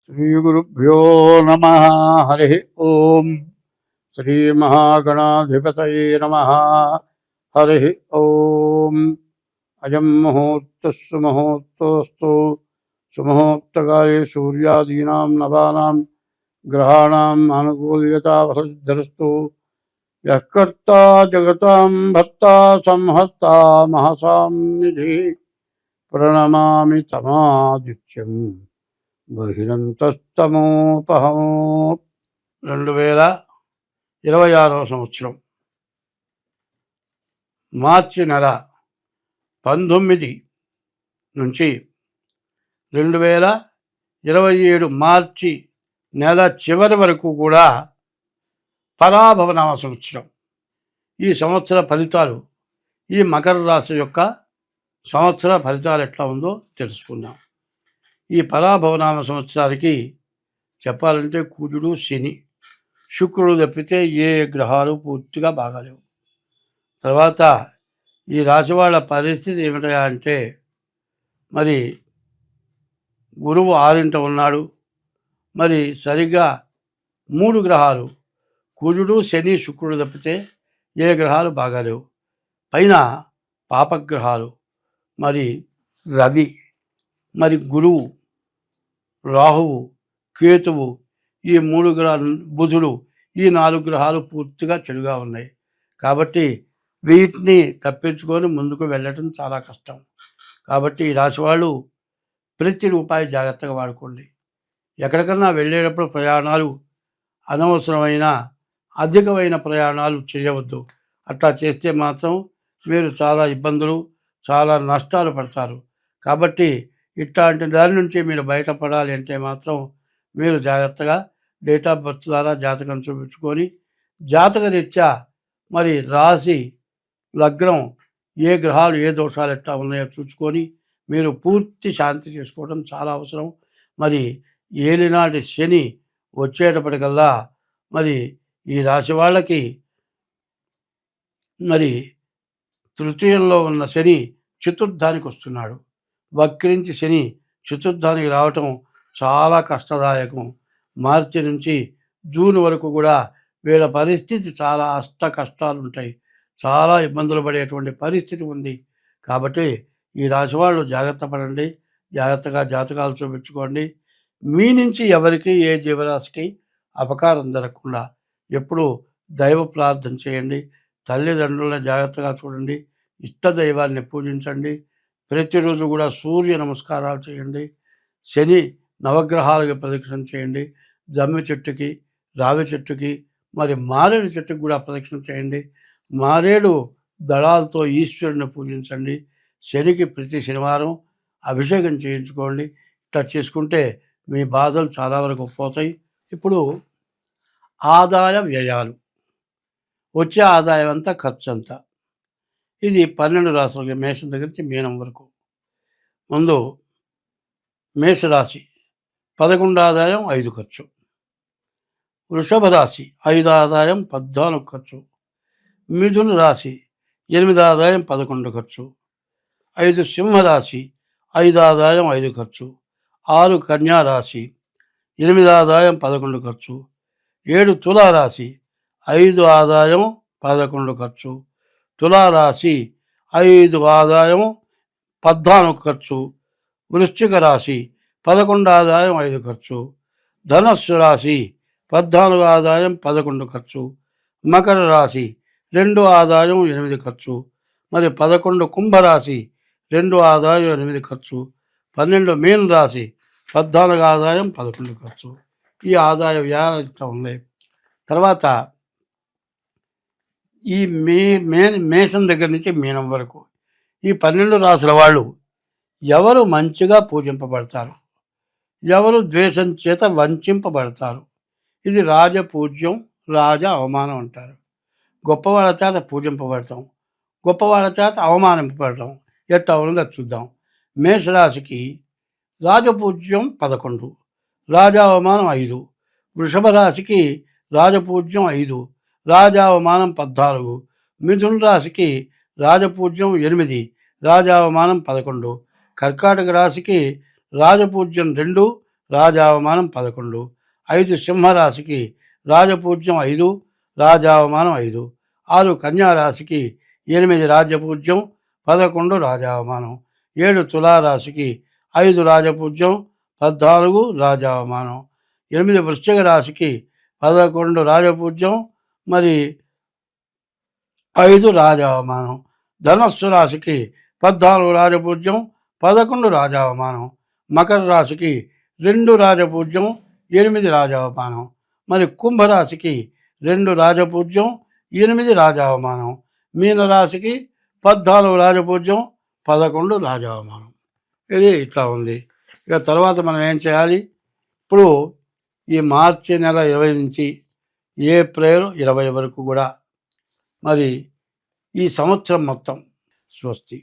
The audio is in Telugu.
శ్రీగురుభ్యో నమః. హరి ఓం. శ్రీమహాగణాధిపతయే నమః. హరి ఓం. అయం ముహూర్తః సుముహూర్తోస్తు. సుముహూర్తకాలే సూర్యాదీనాం నవానాం గ్రహాణాం ఆనుకూల్యతా వసద్ధరస్తు. యః కర్తా జగతాం భర్తా సంహర్తా మహసాం నిధి. ప్రణమామి తమాదిత్యం బహిరంతస్తమోపహం. 2026 సంవత్సరం మార్చి నెల 19 నుంచి 2027 మార్చి నెల చివరి వరకు కూడా పరాభవనామ సంవత్సరం. ఈ సంవత్సర ఫలితాలు, ఈ మకర రాశి యొక్క సంవత్సర ఫలితాలు ఎట్లా ఉందో తెలుసుకుందాం. ఈ పరాభవనామ సంవత్సరానికి చెప్పాలంటే కుజుడు, శని, శుక్రుడు తప్పితే ఏ గ్రహాలు పూర్తిగా బాగాలేవు. తర్వాత ఈ రాశి వాళ్ళ పరిస్థితి ఏమిటా అంటే, మరి గురువు 6వ ఉన్నాడు. మరి సరిగ్గా 3 గ్రహాలు కుజుడు, శని, శుక్రుడు తప్పితే ఏ గ్రహాలు బాగాలేవు. పైన పాపగ్రహాలు మరి రవి, మరి గురువు, రాహువు, కేతువు, ఈ 3 గ్రహాలు, బుధుడు, ఈ 4 గ్రహాలు పూర్తిగా చెడుగా ఉన్నాయి. కాబట్టి వీటిని తప్పించుకొని ముందుకు వెళ్ళటం చాలా కష్టం. కాబట్టి ఈ రాశి వాళ్ళు ప్రతి రూపాయి జాగ్రత్తగా వాడుకోండి. ఎక్కడికన్నా వెళ్ళేటప్పుడు ప్రయాణాలు అనవసరమైన అధికమైన ప్రయాణాలు చేయవద్దు. అట్లా చేస్తే మాత్రం మీరు చాలా ఇబ్బందులు, చాలా నష్టాలు పడతారు. కాబట్టి ఇట్లాంటి దాని నుంచి మీరు బయటపడాలి అంటే మాత్రం మీరు జాగ్రత్తగా డేట్ ఆఫ్ బర్త్ ద్వారా జాతకం చూపించుకొని, జాతక రీత్యా మరి రాశి, లగ్నం, ఏ గ్రహాలు ఏ దోషాలు ఎట్లా ఉన్నాయో చూసుకొని మీరు పూర్తి శాంతి చేసుకోవడం చాలా అవసరం. మరి ఏలినాటి శని వచ్చేటప్పటికల్లా మరి ఈ రాశి వాళ్ళకి మరి తృతీయంలో ఉన్న శని చతుర్థానికి వస్తున్నాడు. వక్రించి శని చతుర్థానికి రావటం చాలా కష్టదాయకం. మార్చి నుంచి జూన్ వరకు కూడా వీళ్ళ పరిస్థితి చాలా కష్టాలు ఉంటాయి. చాలా ఇబ్బందులు పడేటువంటి పరిస్థితి ఉంది. కాబట్టి ఈ రాశి వాళ్ళు జాగ్రత్త పడండి. జాగ్రత్తగా జాతకాలు చూపించుకోండి. మీ నుంచి ఎవరికి ఏ జీవరాశికి అపకారం జరగకుండా ఎప్పుడూ దైవ ప్రార్థన చేయండి. తల్లిదండ్రులను జాగ్రత్తగా చూడండి. ఇష్టదైవాన్ని పూజించండి. ప్రతిరోజు కూడా సూర్య నమస్కారాలు చేయండి. శని నవగ్రహాలకు ప్రదక్షిణ చేయండి. జమ్మి చెట్టుకి, రావి చెట్టుకి, మరి మారేడు చెట్టుకి కూడా ప్రదక్షిణ చేయండి. మారేడు దళాలతో ఈశ్వరుని పూజించండి. శనికి ప్రతి శనివారం అభిషేకం చేయించుకోండి. ఇట్లా చేసుకుంటే మీ బాధలు చాలా వరకు పోతాయి. ఇప్పుడు ఆదాయ వ్యయాలు, వచ్చే ఆదాయం అంతా ఖర్చు అంతా. ఇది 12 రాశులకి, మేషం దగ్గర నుంచి మీనం వరకు. ముందు మేషరాశి 11 ఆదాయం 5 ఖర్చు. వృషభ రాశి 5 ఆదాయం 14 ఖర్చు. మిథున రాశి 8 ఆదాయం 11 ఖర్చు. 5 సింహరాశి 5 ఆదాయం 5 ఖర్చు. 6 కన్యా రాశి 8 ఆదాయం 11 ఖర్చు. 7 తులారాశి 5 ఆదాయం 11 ఖర్చు. తులారాశి 5 ఆదాయం 14 ఖర్చు. వృశ్చిక రాశి 11 ఆదాయం 5 ఖర్చు. ధనస్సు రాశి 14 ఆదాయం 11 ఖర్చు. మకర రాశి 2 ఆదాయం 8 ఖర్చు. మరి 11 కుంభరాశి 2 ఆదాయం 8 ఖర్చు. 12 మీన రాశి 14 ఆదాయం 11 ఖర్చు. ఈ ఆదాయ వ్యయాలు ఉన్నాయి. తర్వాత ఈ మేషం దగ్గర నుంచి మీనం వరకు ఈ 12 రాశుల వాళ్ళు ఎవరు మంచిగా పూజింపబడతారు, ఎవరు ద్వేషం చేత వంచింపబడతారు. ఇది రాజపూజ్యం, రాజ అవమానం అంటారు. గొప్పవాళ్ళ చేత పూజింపబడతాం, గొప్పవాళ్ళ చేత అవమానింపబడతాం. ఎట్లా ఉన్నదో చూద్దాం. మేషరాశికి రాజపూజ్యం 11, రాజా అవమానం 5. వృషభ రాశికి రాజపూజ్యం 5, రాజా అవమానం 14. మిథున రాశికి రాజపూజ్యం 8, రాజా అవమానం 11. కర్కాటక రాశికి రాజపూజ్యం 2, రాజావమానం 11. 5 సింహరాశికి రాజపూజ్యం 5, రాజావమానం 5. 6 కన్యారాశికి 8 రాజపూజ్యం, 11 రాజావమానం. 7 తులారాశికి 5 రాజపూజ్యం, 14 రాజావమానం. 8 వృశ్చిక రాశికి 11 రాజపూజ్యం, మరి 5 రాజావమానం. ధనస్సు రాశికి 14 రాజపూజ్యం, 11 రాజావమానం. మకర రాశికి 2 రాజపూజ్యం, 8 రాజావమానం. మరి కుంభరాశికి 2 రాజపూజ్యం, 8 రాజావమానం. మీనరాశికి 14 రాజపూజ్యం, 11 రాజావమానం. ఇది ఇట్లా ఉంది. ఇక తర్వాత మనం ఏం చేయాలి? ఇప్పుడు ఈ మార్చి నెల 20 నుంచి ఏప్రిల్ 20 వరకు కూడా మరి ఈ సంవత్సరం మొత్తం స్వస్తి.